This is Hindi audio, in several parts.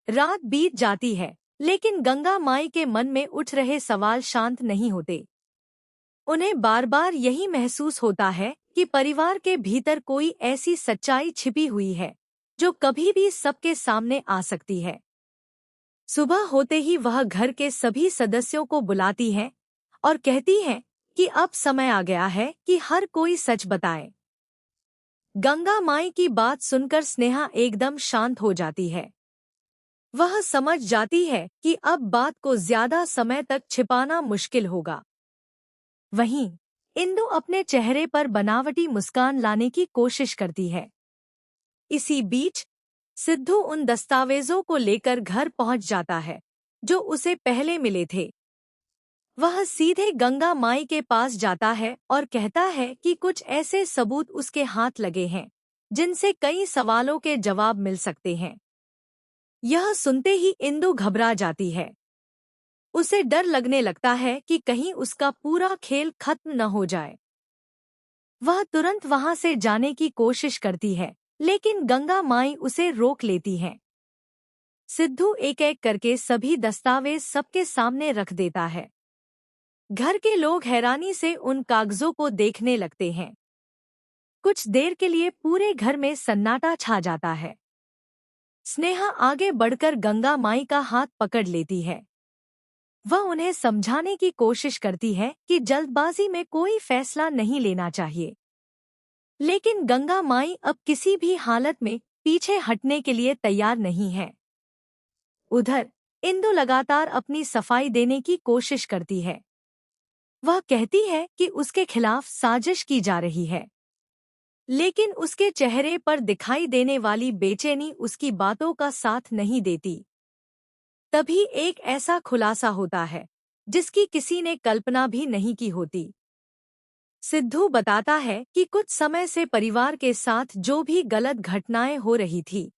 रात बीत जाती है, लेकिन गंगा माई के मन में उठ रहे सवाल शांत नहीं होते। उन्हें बार बार यही महसूस होता है कि परिवार के भीतर कोई ऐसी सच्चाई छिपी हुई है जो कभी भी सबके सामने आ सकती है। सुबह होते ही वह घर के सभी सदस्यों को बुलाती है और कहती है कि अब समय आ गया है कि हर कोई सच बताए। गंगा माई की बात सुनकर स्नेहा एकदम शांत हो जाती है। वह समझ जाती है कि अब बात को ज्यादा समय तक छिपाना मुश्किल होगा। वहीं इंदु अपने चेहरे पर बनावटी मुस्कान लाने की कोशिश करती है। इसी बीच सिद्धू उन दस्तावेजों को लेकर घर पहुंच जाता है जो उसे पहले मिले थे। वह सीधे गंगा माई के पास जाता है और कहता है कि कुछ ऐसे सबूत उसके हाथ लगे हैं जिनसे कई सवालों के जवाब मिल सकते हैं। यह सुनते ही इंदु घबरा जाती है। उसे डर लगने लगता है कि कहीं उसका पूरा खेल खत्म न हो जाए। वह तुरंत वहां से जाने की कोशिश करती है, लेकिन गंगा माई उसे रोक लेती है। सिद्धू एक एक करके सभी दस्तावेज सबके सामने रख देता है। घर के लोग हैरानी से उन कागजों को देखने लगते हैं। कुछ देर के लिए पूरे घर में सन्नाटा छा जाता है। स्नेहा आगे बढ़कर गंगा माई का हाथ पकड़ लेती है। वह उन्हें समझाने की कोशिश करती है कि जल्दबाजी में कोई फैसला नहीं लेना चाहिए, लेकिन गंगा माई अब किसी भी हालत में पीछे हटने के लिए तैयार नहीं है। उधर इंदु लगातार अपनी सफाई देने की कोशिश करती है। वह कहती है कि उसके खिलाफ साजिश की जा रही है, लेकिन उसके चेहरे पर दिखाई देने वाली बेचैनी उसकी बातों का साथ नहीं देती। तभी एक ऐसा खुलासा होता है जिसकी किसी ने कल्पना भी नहीं की होती। सिद्धू बताता है कि कुछ समय से परिवार के साथ जो भी गलत घटनाएं हो रही थी,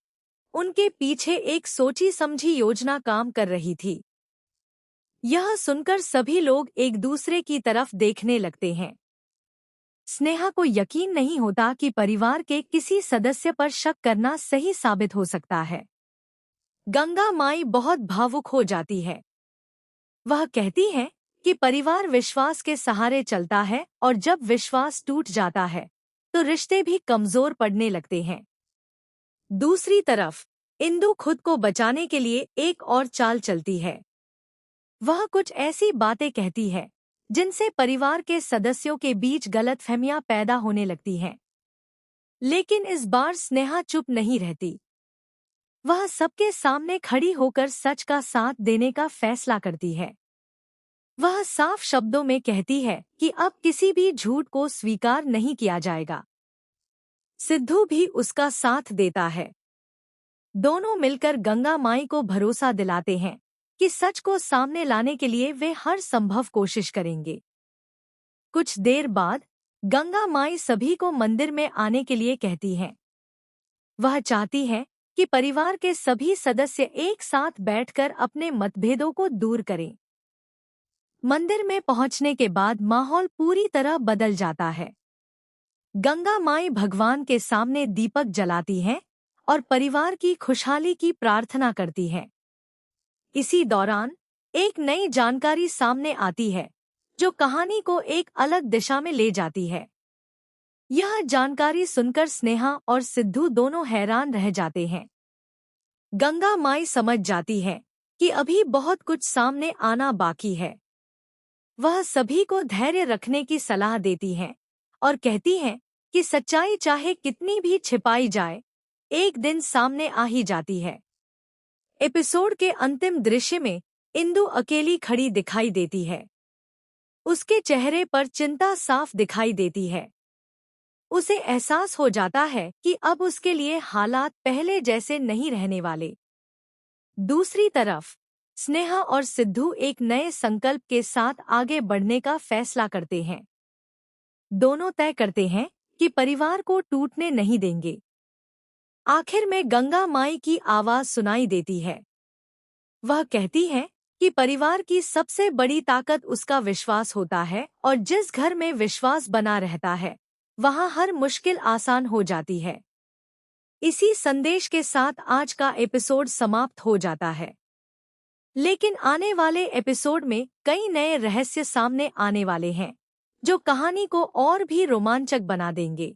उनके पीछे एक सोची समझी योजना काम कर रही थी। यह सुनकर सभी लोग एक दूसरे की तरफ देखने लगते हैं। स्नेहा को यकीन नहीं होता कि परिवार के किसी सदस्य पर शक करना सही साबित हो सकता है। गंगा माई बहुत भावुक हो जाती है। वह कहती है कि परिवार विश्वास के सहारे चलता है और जब विश्वास टूट जाता है तो रिश्ते भी कमजोर पड़ने लगते हैं। दूसरी तरफ इंदु खुद को बचाने के लिए एक और चाल चलती है। वह कुछ ऐसी बातें कहती है जिनसे परिवार के सदस्यों के बीच गलतफहमियां पैदा होने लगती हैं। लेकिन इस बार स्नेहा चुप नहीं रहती। वह सबके सामने खड़ी होकर सच का साथ देने का फैसला करती है। वह साफ शब्दों में कहती है कि अब किसी भी झूठ को स्वीकार नहीं किया जाएगा। सिद्धू भी उसका साथ देता है। दोनों मिलकर गंगा माई को भरोसा दिलाते हैं कि सच को सामने लाने के लिए वे हर संभव कोशिश करेंगे। कुछ देर बाद गंगा माई सभी को मंदिर में आने के लिए कहती हैं। वह चाहती है कि परिवार के सभी सदस्य एक साथ बैठकर अपने मतभेदों को दूर करें। मंदिर में पहुंचने के बाद माहौल पूरी तरह बदल जाता है। गंगा माई भगवान के सामने दीपक जलाती हैं और परिवार की खुशहाली की प्रार्थना करती हैं। इसी दौरान एक नई जानकारी सामने आती है जो कहानी को एक अलग दिशा में ले जाती है। यह जानकारी सुनकर स्नेहा और सिद्धू दोनों हैरान रह जाते हैं। गंगा माई समझ जाती है कि अभी बहुत कुछ सामने आना बाकी है। वह सभी को धैर्य रखने की सलाह देती हैं और कहती हैं कि सच्चाई चाहे कितनी भी छिपाई जाए, एक दिन सामने आ ही जाती है। एपिसोड के अंतिम दृश्य में इंदु अकेली खड़ी दिखाई देती है। उसके चेहरे पर चिंता साफ दिखाई देती है। उसे एहसास हो जाता है कि अब उसके लिए हालात पहले जैसे नहीं रहने वाले। दूसरी तरफ स्नेहा और सिद्धू एक नए संकल्प के साथ आगे बढ़ने का फैसला करते हैं। दोनों तय करते हैं कि परिवार को टूटने नहीं देंगे। आखिर में गंगा माई की आवाज सुनाई देती है। वह कहती है कि परिवार की सबसे बड़ी ताकत उसका विश्वास होता है और जिस घर में विश्वास बना रहता है, वहां हर मुश्किल आसान हो जाती है। इसी संदेश के साथ आज का एपिसोड समाप्त हो जाता है। लेकिन आने वाले एपिसोड में कई नए रहस्य सामने आने वाले हैं, जो कहानी को और भी रोमांचक बना देंगे।